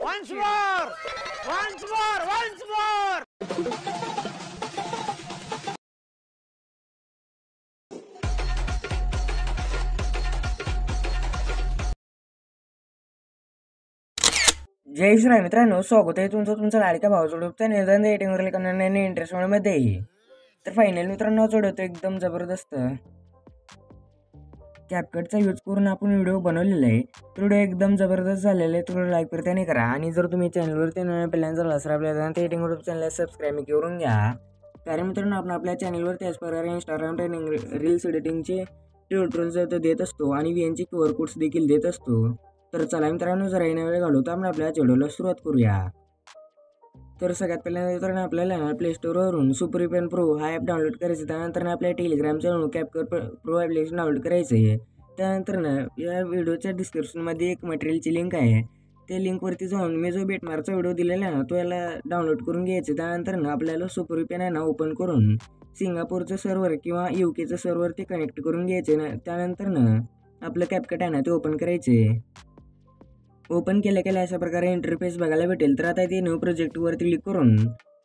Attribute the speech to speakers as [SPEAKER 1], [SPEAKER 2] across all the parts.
[SPEAKER 1] Once more! Once more! Once more!
[SPEAKER 2] जय श्री मित्रांनो, स्वागत आहे तुमचं लाडक्या भावाचं निदान एटिंगवरील करणाऱ्या इंटरेस्टमध्ये. तर फायनल मित्रांनो जोडवतो एकदम जबरदस्त कॅपकटचा यूज करून आपण व्हिडिओ बनवलेला आहे. तर व्हिडिओ एकदम जबरदस्त झालेला आहे. तुम्ही लाईक करता नाही करा आणि जर तुम्ही चॅनलवरती नव्या पहिल्यांदा झाला असेल आपल्या एटिंग यूट्यूब चॅनलला सबस्क्राईब करून घ्या. कारण मित्रांनो आपण आपल्या चॅनलवर त्याच प्रकारे इंस्टाग्राम ट्रेनिंग रील्स एडिटिंगचे ट्युटोरियल्स देत असतो आणि व्हीएनचे QR कोड्स देखील देत असतो. तर चला मित्रांनो जरा वेळ घालवतो आपण आपल्या व्हिडिओला सुरुवात करूया. तर सगळ्यात पहिल्यांदा मित्रांनो आपल्याला प्ले स्टोरवरून सुपर पेन प्रो हा ॲप डाउनलोड करायचा. त्यानंतर आपल्या Telegram channel CapCut pro application download करायचं आहे. त्यानंतर या व्हिडिओच्या डिस्क्रिप्शनमध्ये एक मटेरियलची लिंक आहे. त्या लिंकवरती जाऊन मी जो बेटमार्कचा व्हिडिओ दिलेला आहे ना तो याला डाउनलोड करून घ्यायचं. त्यानंतर आपल्याला सुपर पेन आहे ना ओपन करून सिंगापूरचं सर्व्हर किंवा UK सर्व्हर ते कनेक्ट करून घ्यायचे ना. त्यानंतर आपलं कॅपकट आहे ना ते ओपन करायचे. ओपन केल्या अशा प्रकारे इंटरफेस बघायला भेटेल. तर आता इथे न्यू प्रोजेक्टवरती क्लिक करून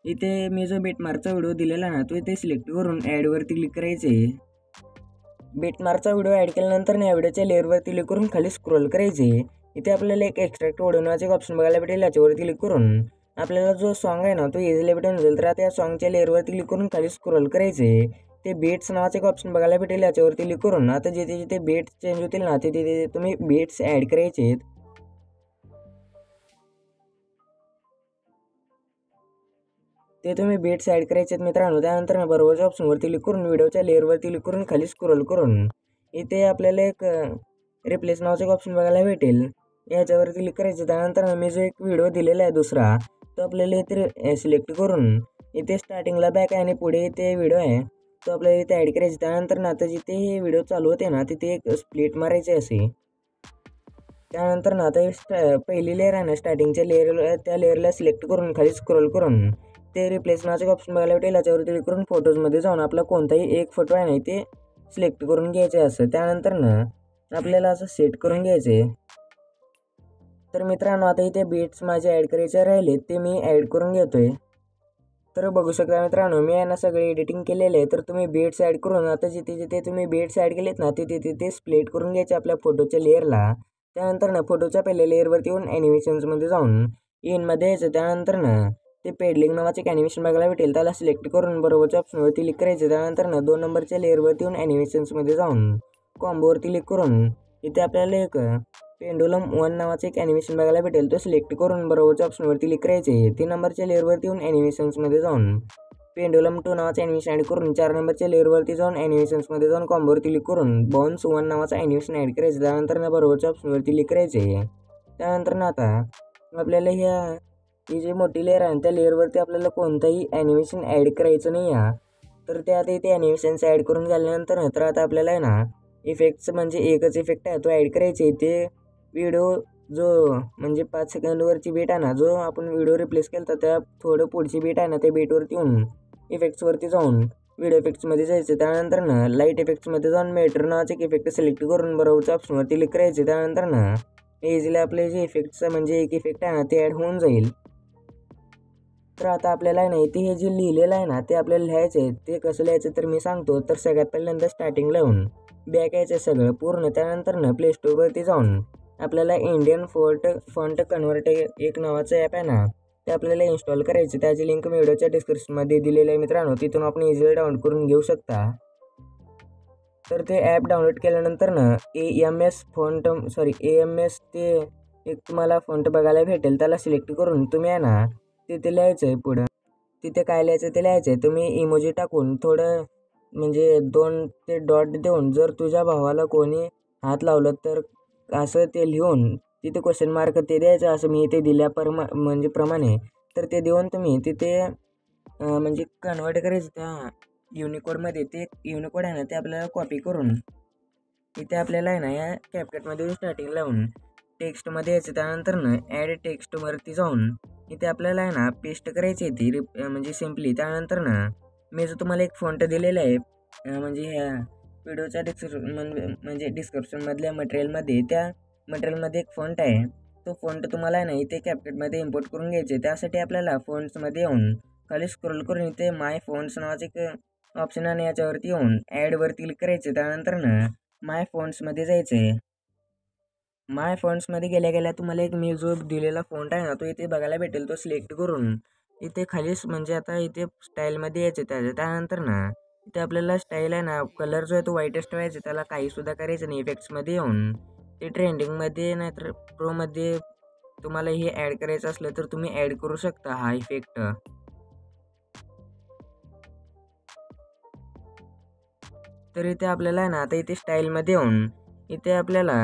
[SPEAKER 2] इथे मी जो बेटमार्कचा व्हिडिओ दिलेला ना तो इथे सिलेक्ट करून ॲडवरती क्लिक करायचे. बेटमार्कचा व्हिडिओ ॲड केल्यानंतर या व्हिडिओच्या लेअरवरती क्लिक करून खाली स्क्रोल करायचे. इथे आपल्याला एक एक्स्ट्रॅक्ट ऑडिओ नावाचे एक ऑप्शन बघायला भेटेल. याच्यावरती क्लिक करून आपल्याला जो सॉन्ग आहे ना तो इझिली भेटून जाईल. तर आता या सॉन्गच्या लेअरवरती क्लिक करून खाली स्क्रोल करायचे. ते बीट्स नावाचे एक ऑप्शन बघायला भेटेल. याच्यावरती क्लिक करून आता जिथे जिथे बीट्स चेंज होतील ना तिथे तुम्ही बीट्स ॲड करायचे. ते तुम्ही बीट्स ॲड करायचे आहेत मित्रांनो. त्यानंतर बरोबरच्या ऑप्शनवरती क्लिक करून व्हिडिओच्या लेअरवरती क्लिक करून खाली स्क्रोल करून इथे आपल्याला एक रिप्लेस नावाचं एक ऑप्शन बघायला भेटेल. याच्यावरती क्लिक करायचं. त्यानंतर मी जो एक व्हिडिओ दिलेला आहे दुसरा तो आपल्याला इथे सिलेक्ट करून इथे स्टार्टिंगला बॅक आहे आणि पुढे इथे व्हिडिओ आहे तो आपल्याला इथे ॲड करायचा. त्यानंतर आता जिथे हे व्हिडिओ चालू होते ना तिथे एक स्प्लिट मारायचे असे. त्यानंतर आता पहिली लेअर आहे ना स्टार्टिंगच्या लेअर त्या लेअरला सिलेक्ट करून खाली स्क्रोल करून ते रिप्लेस नावाचे ऑप्शन बघायला भेटेल. याच्यावरती क्लिक करून फोटोजमध्ये जाऊन आपला कोणताही एक फोटो आहे ना ते सिलेक्ट करून घ्यायचे असं. त्यानंतर आपल्याला असं सेट करून घ्यायचे. तर मित्रांनो आता इथे बीट्स माझे ॲड करायचे राहिले ते मी ॲड करून घेतोय. तर बघू शकता मित्रांनो मी आहे ना सगळे एडिटिंग केलेले आहे. तर तुम्ही बीट्स ॲड करून आता जिथे जिथे तुम्ही बीट्स ॲड केलेत ना तिथे तिथे स्प्लिट करून घ्यायचे आपल्या फोटोच्या लेअरला. त्यानंतर फोटोच्या पहिल्या लेअरवरती येऊन ॲनिमेशन्समध्ये जाऊन इनमध्ये यायचं. त्यानंतर ते पेडलिंग नावाचे एक ॲनिमेशन बघायला भेटेल. त्याला सिलेक्ट करून बरोबरच्या ऑप्शनवरती क्लिक करायचं. त्यानंतर 2 नंबरच्या लेअरवरती येऊन ॲनिमेशन्समध्ये जाऊन कॉम्बोवरती क्लिक करून इथे आपल्याला एक पेंडुलम 1 नावाचं एक ॲनिमेशन बघायला भेटेल. तो सिलेक्ट करून बरोबरच्या ऑप्शनवरती क्लिक करायचे. 3 नंबरच्या लेअरवरती येऊन ॲनिमेशन्समध्ये जाऊन पेंडुलम 2 नावाचं ॲनिमेशन ॲड करून 4 नंबरच्या लेअरवरती जाऊन ॲनिमेशन्समध्ये जाऊन कॉम्बोवरती क्लिक करून बाउन्स 1 नावाचं ॲनिमेशन ॲड करायचं. त्यानंतर बरोबरच्या ऑप्शनवरती क्लिक करायचे. त्यानंतर आता आपल्याला ही जी मोठी लेअर आहे त्या लेअरवरती आपल्याला कोणताही ॲनिमेशन ॲड करायचं नाही आहे. तर ते आता इथे ॲनिमेशन्स ॲड करून झाल्यानंतर तर आता आपल्याला आहे ना इफेक्ट्स म्हणजे एकच इफेक्ट आहे तो ॲड करायचे. ते व्हिडिओ जो म्हणजे 5 सेकंडवरची बीट आहे ना जो आपण व्हिडिओ रिप्लेस केला तर त्या थोडं पुढची बीट आहे ना त्या बीटवरती येऊन इफेक्ट्सवरती जाऊन व्हिडिओ इफेक्ट्समध्ये जायचं. त्यानंतर लाईट इफेक्ट्समध्ये जाऊन मेटर नावाचे एक इफेक्ट सिलेक्ट करून बरोबरच्या ऑप्शनवरती क्लिक करायचे. त्यानंतर इझिली आपले जे इफेक्ट्सचं म्हणजे एक इफेक्ट आहे ना ते ॲड होऊन जाईल. तर आता आपल्याला आहे ना इथे हे जे लिहिलेलं आहे ना ते आपल्याला लिहायचं आहे. ते कसं लिहायचं तर मी सांगतो. तर सगळ्यात पहिल्यांदा स्टार्टिंगला येऊन बॅक यायचं सगळं पूर्ण. त्यानंतर प्ले स्टोरवरती जाऊन आपल्याला इंडियन फॉन्ट कन्व्हर्ट एक नावाचं ॲप आहे ना ते आपल्याला इन्स्टॉल करायचं. त्याची लिंक मी व्हिडिओच्या डिस्क्रिप्शनमध्ये दिलेलं आहे मित्रांनो. तिथून आपण इझिली डाउनलोड करून घेऊ शकता. तर ते ॲप डाउनलोड केल्यानंतर AMS ते एक तुम्हाला फॉन्ट बघायला भेटेल. त्याला सिलेक्ट करून तुम्ही आहे ना तिथे लिहायचं आहे. पुढं तिथे काय लिहायचं ते लिहायचं आहे. तुम्ही इमोजी टाकून थोडं म्हणजे 2 ते डॉट देऊन जर तुझ्या भावाला कोणी हात लावलं तर असं ते लिहून तिथे क्वेश्चन मार्क ते द्यायचं असं मी इथे दिल्या म्हणजे प्रमाणे. तर ते देऊन तुम्ही तिथे म्हणजे कन्वर्ट करायचं त्या युनिकोडमध्ये. ते युनिकोड आहे ना ते आपल्याला कॉपी करून इथे आपल्याला आहे ना या कॅपकटमध्ये स्टार्टिंग लावून टेक्स्टमध्ये यायचं. त्यानंतर ॲड टेक्स्टवरती जाऊन इथे आपल्याला आहे ना पेस्ट करायची ती म्हणजे सिम्पली. त्यानंतर मी जो तुम्हाला एक फॉन्ट दिलेला आहे म्हणजे ह्या व्हिडिओच्या डिस्क्रिप्शनमधल्या मटेरियलमध्ये त्या मटेरियलमध्ये एक फॉन्ट आहे तो फॉन्ट तुम्हाला आहे ना इथे CapCutमध्ये इम्पोर्ट करून घ्यायचे. त्यासाठी आपल्याला फोन्ट्समध्ये येऊन खाली स्क्रोल करून इथे माय फोन्ट्स नावाचे एक ऑप्शन आहे, याच्यावरती येऊन ॲडवरती क्लिक करायचे. त्यानंतर ना माय फोन्ट्समध्ये जायचे. माय फोन्ट्समध्ये गेल्या तुम्हाला एक मी जो दिलेला फॉन्ट आहे ना तो इथे बघायला भेटेल. तो सिलेक्ट करून इथे खालीच म्हणजे आता इथे स्टाईलमध्ये यायचे. त्यानंतर ना इथे आपल्याला स्टाईल आहे ना कलर जो आहे तो व्हाईटच ठेवायचा. त्याला काहीसुद्धा करायचं नाही. इफेक्ट्समध्ये येऊन ते ट्रेंडिंगमध्ये नाहीतर प्रोमध्ये तुम्हाला हे ॲड करायचं असलं तर तुम्ही ॲड करू शकता हा इफेक्ट. तर इथे आपल्याला आहे ना आता इथे स्टाईलमध्ये येऊन इथे आपल्याला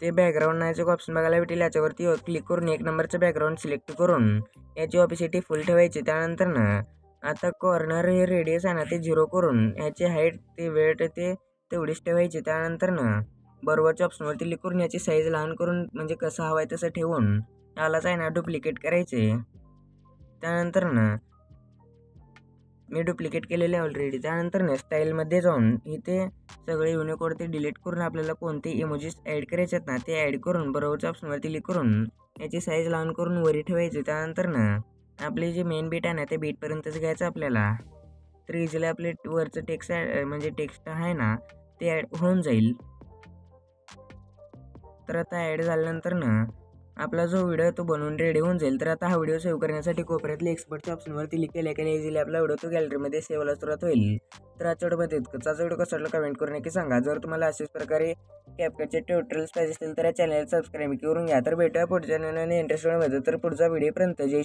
[SPEAKER 2] ते बॅकग्राऊंड नावाचे ऑप्शन बघायला भेटेल. याच्यावरती क्लिक करून 1 नंबरचं बॅकग्राऊंड सिलेक्ट करून याची ऑपिसिटी फुल ठेवायची. त्यानंतर ना आता कॉर्नर हे रेडियस आहे ना ते 0 करून याची हाईट ते वेट ते तेवढीच ठेवायची. त्यानंतर ना बरोबरच्या ऑप्शनवरती क्लिक करून याची साईज लहान करून म्हणजे कसं हवं आहे तसं ठेवून यालाच आहे ना डुप्लिकेट करायचे. त्यानंतर ना मी डुप्लिकेट केलेले आहे ऑलरेडी. त्यानंतर ना स्टाईलमध्ये जाऊन इथे सगळे युनिकोड ते डिलीट करून आपल्याला कोणते इमोजीस ॲड करायचे आहेत ना ते ॲड करून बरोबरच्या ऑप्शनवरती क्लिक करून याची साईज लहान करून वरी ठेवायची. त्यानंतर ना आपली जे मेन बीट आहे ना ते बीटपर्यंतच घ्यायचं आपल्याला. तर इझिली आपले वरचं टेक्स्ट म्हणजे टेक्स्ट आहे ना ते ॲड होऊन जाईल. तर आता ॲड झाल्यानंतर ना आपला जो व्हिडिओ तो बनवून रेडी होऊन जाईल. तर आता हा व्हिडिओ सेव्ह करण्यासाठी कोपऱ्यातल्या एक्सपर्टच्या ऑप्शनवरती क्लिक केल्या इझिली आपला व्हिडिओ तो गॅलरीमध्ये सेव्ह व्हायला सुरुवात होईल. तर आजच्या व्हिडिओमध्ये इतकंच. आजचा व्हिडिओ कसा वाटला कमेंट करून नक्की सांगा. जर तुम्हाला अशाच प्रकारे CapCutचे ट्युटोरियल्स पाहिजे असतील तर या चॅनलला सबस्क्राईब करून घ्या. तर भेटूया पुढच्या नवीन इंटरेस्टिंग व्हिडिओमध्ये. तर पुढचा व्हिडिओपर्यंत जय